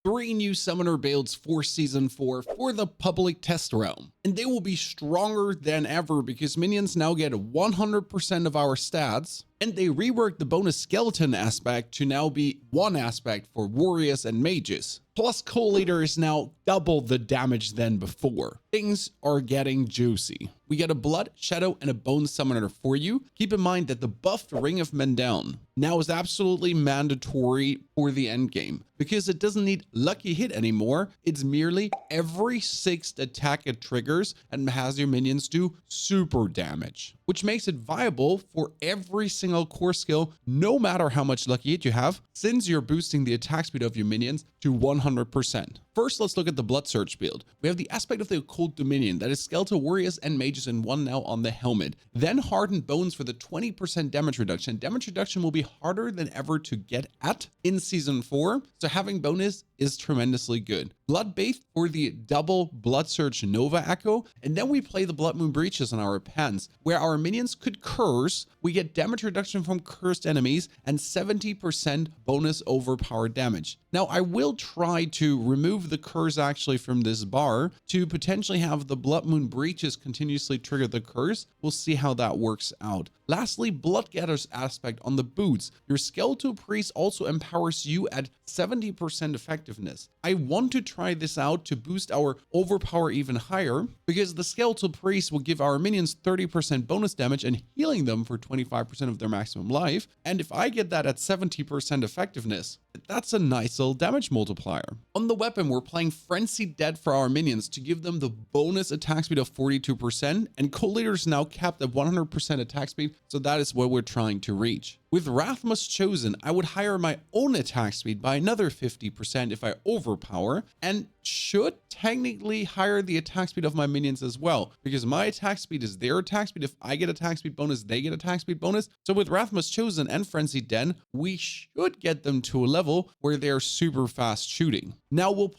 3 new summoner builds for season 4 for the public test realm, and they will be stronger than ever because minions now get 100% of our stats, and they reworked the bonus skeleton aspect to now be one aspect for warriors and mages. Plus, Collator is now double the damage than before. Things are getting juicy. We get a blood, shadow, and a bone summoner for you. Keep in mind that the buffed Ring of Mendown now is absolutely mandatory for the endgame because it doesn't need lucky hit anymore. It's merely every 6th attack it triggers and has your minions do super damage, which makes it viable for every single core skill, no matter how much lucky hit you have, since you're boosting the attack speed of your minions to 100%. First, let's look at the Blood Surge build. We have the aspect of the Occult Dominion, that is skeletal warriors and mages in one now on the helmet. Then Hardened Bones for the 20% damage reduction. Damage reduction will be harder than ever to get at in season 4, so having bonus is tremendously good. Bloodbathe for the double Blood Surge Nova Echo, and then we play the Blood Moon Breaches on our pens, where our minions could curse. We get damage reduction from cursed enemies and 70% bonus overpowered damage. Now, I will try to remove the curse actually from this bar to potentially have the Blood Moon Breaches continuously trigger the curse. We'll see how that works out. Lastly, Bloodgather's aspect on the boots. Your Skeletal Priest also empowers you at 70% effectiveness. I want to try this out to boost our overpower even higher, because the Skeletal Priest will give our minions 30% bonus damage and healing them for 25% of their maximum life. And if I get that at 70% effectiveness, that's a nice little damage multiplier. On the weapon, we're playing Frenzied Dead for our minions to give them the bonus attack speed of 42%, and Collator is now capped at 100% attack speed, so that is what we're trying to reach. With Rathmas Chosen, I would higher my own attack speed by another 50% if I overpower, and should technically higher the attack speed of my minions as well, because my attack speed is their attack speed. If I get attack speed bonus, they get attack speed bonus. So with Rathmas Chosen and Frenzied Den, we should get them to a level where they're super fast shooting. Now we'll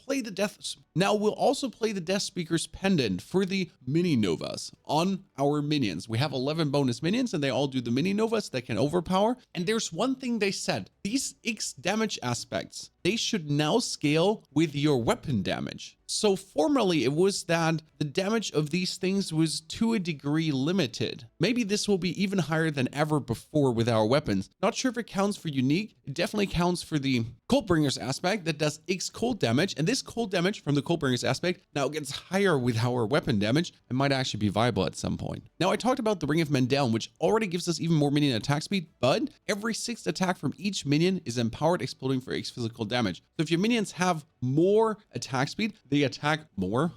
also play the Death Speaker's Pendant for the mini novas on our minions. We have 11 bonus minions and they all do the mini novas that can overpower. And there's one thing they said, these X damage aspects, they should now scale with your weapon damage. So formerly it was that the damage of these things was to a degree limited. Maybe this will be even higher than ever before with our weapons. Not sure if it counts for unique. It definitely counts for the Cultbringer's aspect that does X cold damage. And this cold damage from the Cultbringer's aspect now gets higher with our weapon damage and might actually be viable at some point. Now I talked about the Ring of Mendown, which already gives us even more minion attack speed, but every 6th attack from each minion is empowered, exploding for X physical damage. So if your minions have more attack speed, they attack more.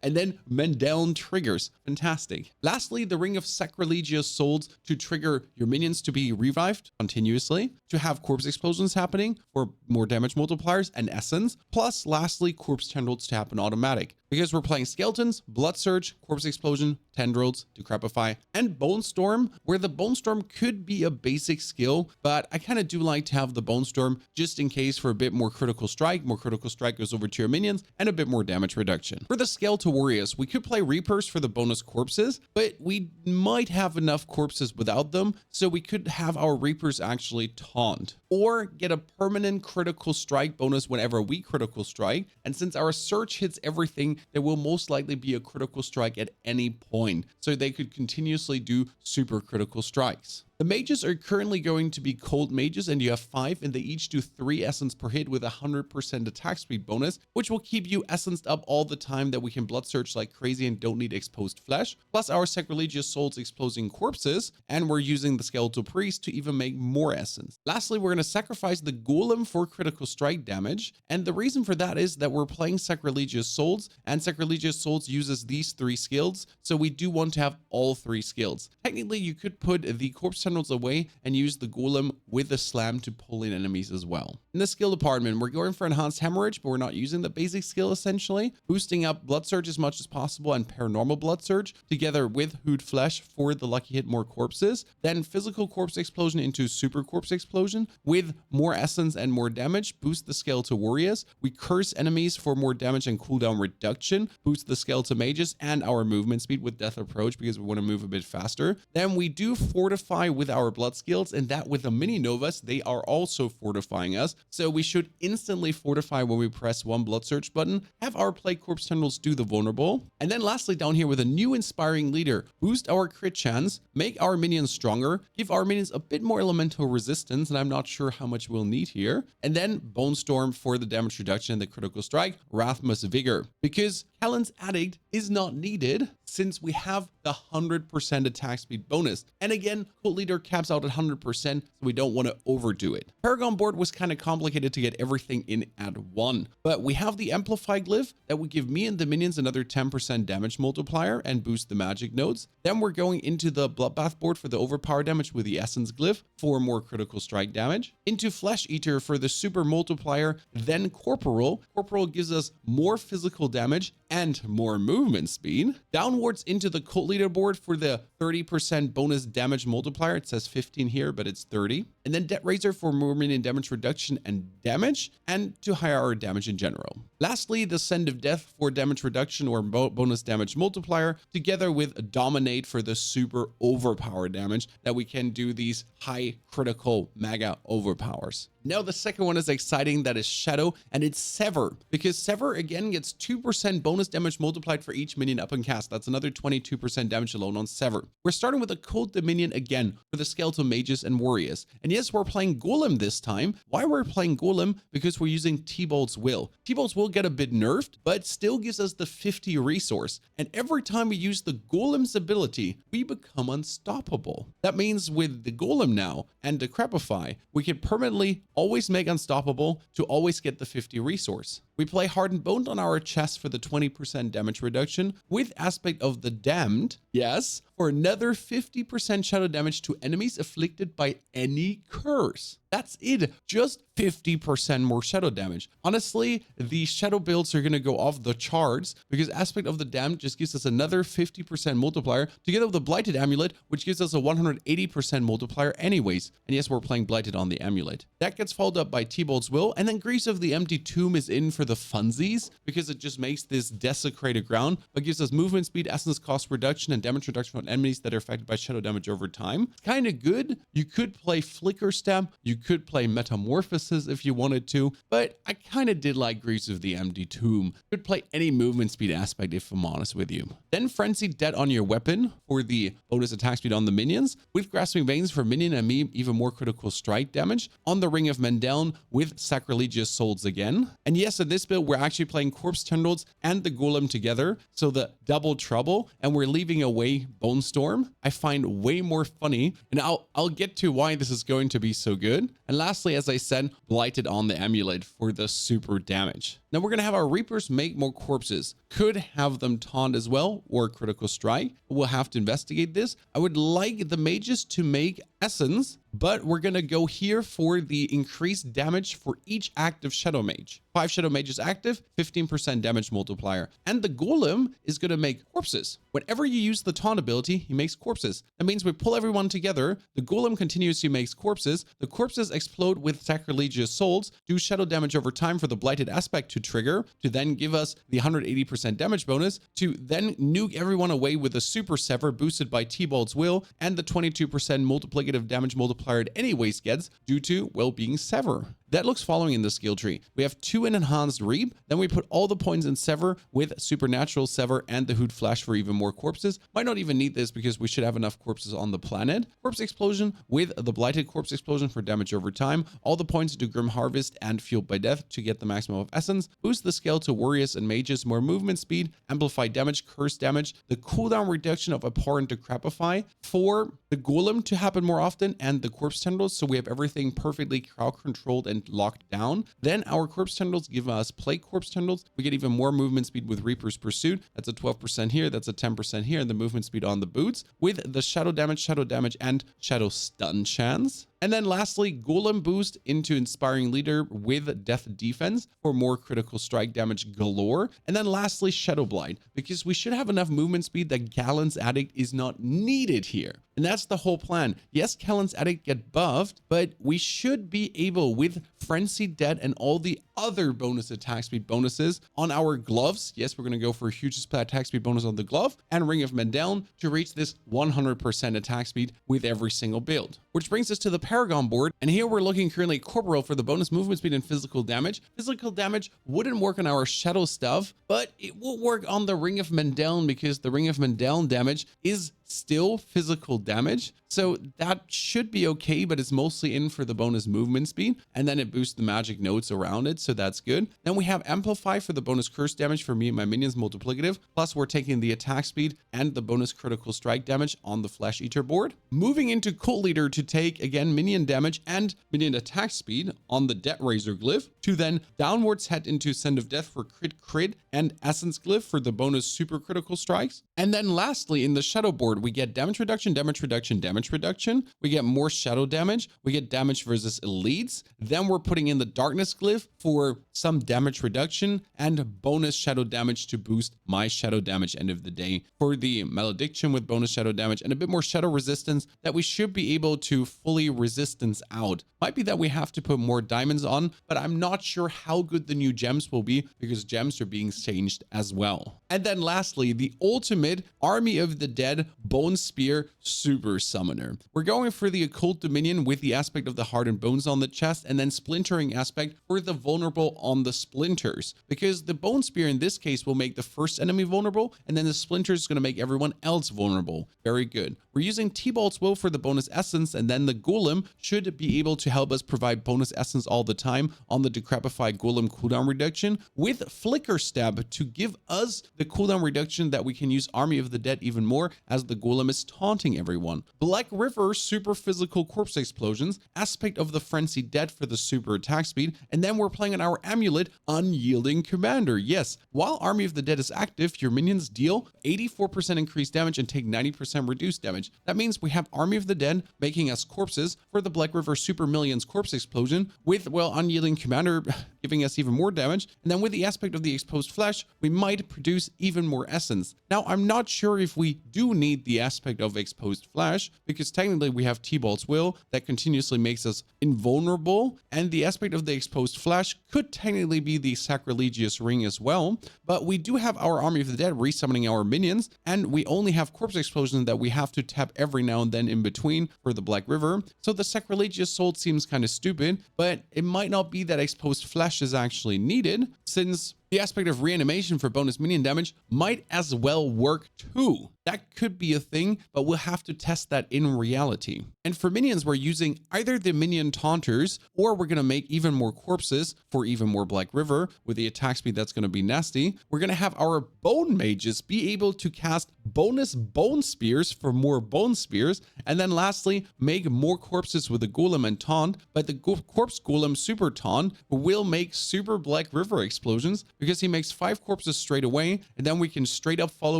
And then Mendown triggers. Fantastic. Lastly, the Ring of Sacrilegious Souls to trigger your minions to be revived continuously, to have corpse explosions happening for more damage multipliers and essence. Plus, lastly, corpse tendrils to happen automatic. Because we're playing skeletons, Blood Surge, Corpse Explosion, Tendrils, Decrepify, and Bone Storm, where the Bone Storm could be a basic skill, but I kind of do like to have the Bone Storm just in case for a bit more critical strike. More critical strike goes over to your minions and a bit more damage reduction. For the Skeletal Warriors, we could play Reapers for the bonus corpses, but we might have enough corpses without them, so we could have our Reapers actually taunt or get a permanent critical strike bonus whenever we critical strike. And since our search hits everything, there will most likely be a critical strike at any point, so they could continuously do super critical strikes. The mages are currently going to be cold mages, and you have 5, and they each do 3 essence per hit with 100% attack speed bonus, which will keep you essenced up all the time that we can blood search like crazy and don't need exposed flesh. Plus our Sacrilegious Souls exploding corpses, and we're using the Skeletal Priest to even make more essence. Lastly, we're going to sacrifice the Golem for critical strike damage, and the reason for that is that we're playing Sacrilegious Souls, and Sacrilegious Souls uses these 3 skills, so we do want to have all 3 skills. Technically, you could put the Corpse Tendrils away and use the Golem with the Slam to pull in enemies as well. In the skill department, we're going for Enhanced Hemorrhage, but we're not using the basic skill essentially. Boosting up Blood Surge as much as possible and Paranormal Blood Surge together with Hoot Flesh for the lucky hit more corpses. Then Physical Corpse Explosion into Super Corpse Explosion with more essence and more damage. Boost the Skeletal Warriors. We curse enemies for more damage and cooldown reduction. Boost the Skeletal Mages and our movement speed with Death Approach because we want to move a bit faster. Then we do Fortify with our blood skills, and that with the mini novas, they are also fortifying us. So we should instantly fortify when we press one blood search button, have our play corpse tendrils do the vulnerable. And then lastly, down here with a new inspiring leader, boost our crit chance, make our minions stronger, give our minions a bit more elemental resistance, and I'm not sure how much we'll need here. And then Bone Storm for the damage reduction and the critical strike, Rathmus Vigor, because Callan's Addict is not needed since we have the 100% attack speed bonus. And again, Cult Leader caps out at 100%, so we don't want to overdo it. Paragon board was kind of complicated to get everything in at one, but we have the Amplify glyph that would give me and the minions another 10% damage multiplier and boost the magic nodes. Then we're going into the Bloodbath board for the overpower damage with the Essence glyph for more critical strike damage. Into Flesh Eater for the super multiplier, then Corporal. Corporal gives us more physical damage and more movement speed. Downwards into the Cult Leader board for the 30% bonus damage multiplier. It says 15 here, but it's 30. And then Debt Razor for more minion damage reduction and damage, and to higher our damage in general. Lastly, the Send of Death for damage reduction or bonus damage multiplier, together with Dominate for the super overpower damage that we can do these high critical mega overpowers. Now the second one is exciting, that is Shadow, and it's Sever, because Sever again gets 2% bonus damage multiplied for each minion up and cast. That's another 22% damage alone on Sever. We're starting with a Cult Dominion again for the Skeletal Mages and Warriors. And yes, we're playing Golem this time. Why we're playing Golem? Because we're using T-Bolt's Will. T-Bolt's Will get a bit nerfed, but still gives us the 50 resource. And every time we use the Golem's ability, we become unstoppable. That means with the Golem now and Decrepify, we can permanently always make unstoppable to always get the 50 resource. We play Hardened Bone on our chest for the 20% damage reduction with Aspect of the Damned, yes, for another 50% shadow damage to enemies afflicted by any curse. That's it, just 50% more shadow damage. Honestly, the shadow builds are gonna go off the charts because Aspect of the Damned just gives us another 50% multiplier together with the Blighted Amulet, which gives us a 180% multiplier anyways. And yes, we're playing Blighted on the Amulet. That gets followed up by T-Bolt's Will, and then Grease of the Empty Tomb is in for the funsies because it just makes this desecrated ground, but gives us movement speed, essence cost reduction, and damage reduction on enemies that are affected by shadow damage over time. It's kind of good. You could play Flicker Stab, you could play Metamorphosis if you wanted to, but I kind of did like Grease of the Empty Tomb. Could play any movement speed aspect if I'm honest with you. Then Frenzied Debt on your weapon for the bonus attack speed on the minions, with Grasping Veins for minion and me even more critical strike damage, on the Ring of Mendeln with Sacrilegious Souls again. And yes, in this build we're actually playing Corpse Tendrils and the Golem together, so the double trouble, and we're leaving away Bone Storm. I find way more funny, and I'll get to why this is going to be so good. And lastly, as I said, Blighted on the Amulet for the super damage. Now we're going to have our Reapers make more corpses. Could have them taunt as well or critical strike. We'll have to investigate this. I would like the mages to make Essence, but we're going to go here for the increased damage for each active Shadow Mage. 5 Shadow Mages active, 15% damage multiplier. And the Golem is going to make corpses. Whenever you use the taunt ability, he makes corpses. That means we pull everyone together. The Golem continuously makes corpses. The corpses explode with Sacrilegious Souls, do shadow damage over time for the Blighted Aspect to trigger, to then give us the 180% damage bonus, to then nuke everyone away with a Super Sever boosted by T-Bolt's Will, and the 22% multiplicative damage multiplier it anyways gets due to, well, being Sever. That looks following in the skill tree. We have 2 in Enhanced Reap, then we put all the points in Sever with Supernatural Sever and the Hoot Flash for even more corpses. Might not even need this because we should have enough corpses on the planet. Corpse Explosion with the Blighted Corpse Explosion for damage over time. All the points into Grim Harvest and Fueled by Death to get the maximum of Essence. Boost the scale to Warriors and Mages, more movement speed, amplify damage, curse damage, the cooldown reduction of Abhorrent Decrepify for the Golem to happen more often and the Corpse Tendrils, so we have everything perfectly crowd controlled and locked down. Then our Corpse Tendrils give us Plague Corpse Tendrils. We get even more movement speed with Reaper's Pursuit. That's a 12% here, that's a 10% here, and the movement speed on the boots with the shadow damage, and shadow stun chance. And then lastly, Golem boost into Inspiring Leader with Death Defense for more critical strike damage galore. And then lastly, Shadow Blight, because we should have enough movement speed that Callan's Addict is not needed here. And that's the whole plan. Yes, Callan's Addict get buffed, but we should be able, with Frenzied Debt and all the other bonus attack speed bonuses on our gloves. Yes, we're going to go for a huge attack speed bonus on the glove and Ring of Mendeln to reach this 100% attack speed with every single build. Which brings us to the Paragon board, and here we're looking currently corporal for the bonus movement speed and physical damage. Physical damage wouldn't work on our shadow stuff, but it will work on the Ring of Mendeln because the Ring of Mendeln damage is still physical damage, so that should be okay, but it's mostly in for the bonus movement speed, and then it boosts the magic nodes around it, so that's good. Then we have Amplify for the bonus curse damage for me and my minions multiplicative, plus we're taking the attack speed and the bonus critical strike damage on the Flesh Eater board. Moving into Cult Leader to take again minion damage and minion attack speed on the Debt Razor glyph, to then downwards head into Send of Death for crit and Essence glyph for the bonus super critical strikes. And then lastly in the Shadow board, we get damage reduction, damage reduction, damage reduction. We get more shadow damage. We get damage versus elites. Then we're putting in the darkness glyph for some damage reduction and bonus shadow damage to boost my shadow damage end of the day for the malediction with bonus shadow damage and a bit more shadow resistance that we should be able to fully resistance out. Might be that we have to put more diamonds on, but I'm not sure how good the new gems will be because gems are being changed as well. And then lastly, the ultimate Army of the Dead Bone Spear Super Summoner. We're going for the Occult Dominion with the aspect of the Heart and Bones on the chest, and then Splintering aspect for the vulnerable on the splinters, because the Bone Spear in this case will make the first enemy vulnerable, and then the Splinters is going to make everyone else vulnerable. Very good. We're using T-Bolt's Will for the bonus essence, and then the Golem should be able to help us provide bonus essence all the time on the Decrepify Golem cooldown reduction, with Flicker Stab to give us the cooldown reduction that we can use Army of the Dead even more as the Golem is taunting everyone. Black River Super Physical Corpse Explosions, aspect of the Frenzied Dead for the super attack speed, and then we're playing on our amulet Unyielding Commander. Yes, while Army of the Dead is active, your minions deal 84% increased damage and take 90% reduced damage. That means we have Army of the Dead making us corpses for the Black River Super Millions Corpse Explosion with, well, Unyielding Commander giving us even more damage, and then with the aspect of the Exposed Flesh, we might produce even more essence. Now, I'm not sure if we do need the aspect of Exposed Flesh, because technically we have T-Bolt's Will that continuously makes us invulnerable, and the aspect of the Exposed Flesh could technically be the Sacrilegious Ring as well, but we do have our Army of the Dead resummoning our minions, and we only have Corpse Explosion that we have to tap every now and then in between for the Black River, so the Sacrilegious Soul seems kind of stupid, but it might not be that Exposed Flesh is actually needed, since the aspect of reanimation for bonus minion damage might as well work too. That could be a thing, but we'll have to test that in reality. And for minions, we're using either the minion taunters, or we're going to make even more corpses for even more Black River with the attack speed that's going to be nasty. We're going to have our bone mages be able to cast bonus bone spears for more bone spears. And then lastly, make more corpses with the golem and taunt, but the corpse golem super taunt will make super Black River explosions because he makes 5 corpses straight away, and then we can straight up follow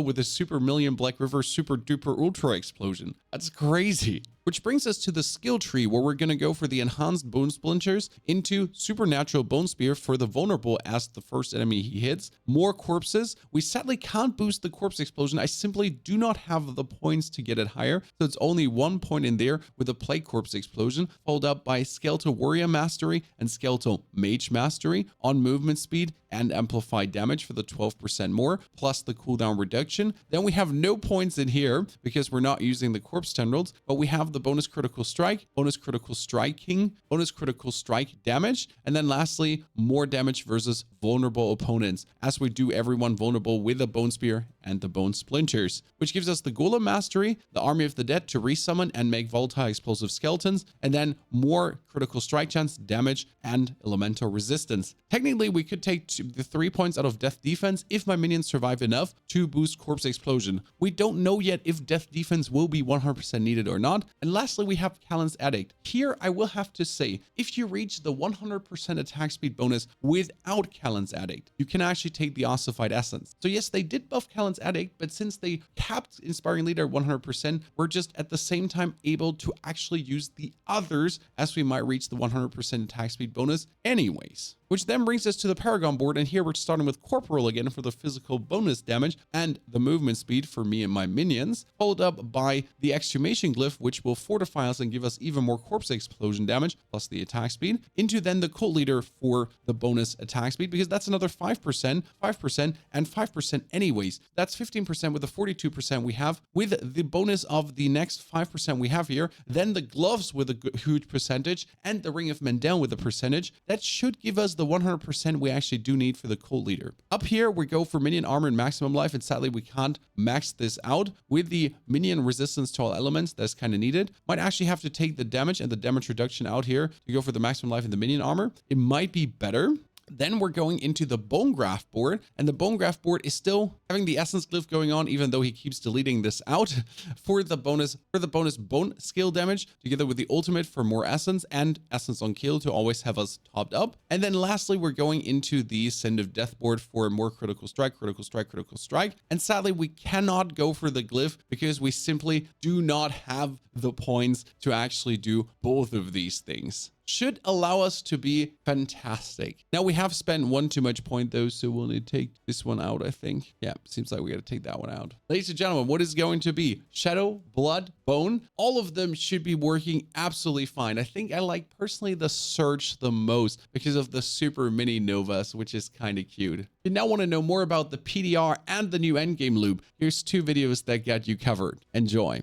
with a super million Black River super duper ultra explosion. That's crazy. Which brings us to the skill tree, where we're going to go for the enhanced bone splinters into supernatural bone spear for the vulnerable as the first enemy he hits. More corpses. We sadly can't boost the corpse explosion. I simply do not have the points to get it higher. So it's only 1 point in there with a plague corpse explosion, followed up by skeletal warrior mastery and skeletal mage mastery on movement speed and amplified damage for the 12% more, plus the cooldown reduction. Then we have no points in here because we're not using the corpse tendrils, but we have the bonus critical strike, bonus critical striking, bonus critical strike damage, and then lastly, more damage versus vulnerable opponents, as we do everyone vulnerable with a bone spear and the bone splinters, which gives us the golem mastery, the Army of the Dead to resummon and make volatile explosive skeletons, and then more critical strike chance, damage, and elemental resistance. Technically, we could take the 3 points out of death defense if my minions survive enough to boost corpse explosion. We don't know yet if death defense will be 100% needed or not. And lastly, we have Callan's Addict. Here, I will have to say, if you reach the 100% attack speed bonus without Callan's Addict, you can actually take the ossified essence. So yes, they did buff Callan's Addict, but since they capped Inspiring Leader 100%, we're just at the same time able to actually use the others as we might reach the 100% attack speed bonus anyways. which then brings us to the Paragon board. And here we're starting with Corporal again for the physical bonus damage and the movement speed for me and my minions, followed up by the Exhumation Glyph, which will fortify us and give us even more corpse explosion damage, plus the attack speed, into then the Cult Leader for the bonus attack speed, because that's another 5%, 5%, and 5% anyways. That's 15% with the 42% we have, with the bonus of the next 5% we have here, then the gloves with a huge percentage, and the Ring of Mendel with a percentage. That should give us the 100% we actually do need for the Cult Leader. Up here, we go for minion armor and maximum life, and sadly, we can't max this out. With the minion resistance to all elements, that's kind of needed. Might actually have to take the damage and the damage reduction out here to go for the maximum life and the minion armor. It might be better. Then we're going into the Bone Graft board, and the Bone Graft board is still having the Essence Glyph going on, even though he keeps deleting this out for the bonus bone skill damage, together with the ultimate for more essence and essence on kill to always have us topped up. And then lastly, we're going into the Send of Death board for more critical strike, critical strike, critical strike. And sadly, we cannot go for the glyph because we simply do not have the points to actually do both of these things. Should allow us to be fantastic. Now we have spent one too much point though, so we'll need to take this one out, I think. Yeah, seems like we got to take that one out. Ladies and gentlemen, what is going to be? Shadow, Blood, Bone. All of them should be working absolutely fine. I think I like personally the Search the most because of the super mini Novas, which is kind of cute. If you now want to know more about the PTR and the new endgame loop, here's 2 videos that get you covered. Enjoy.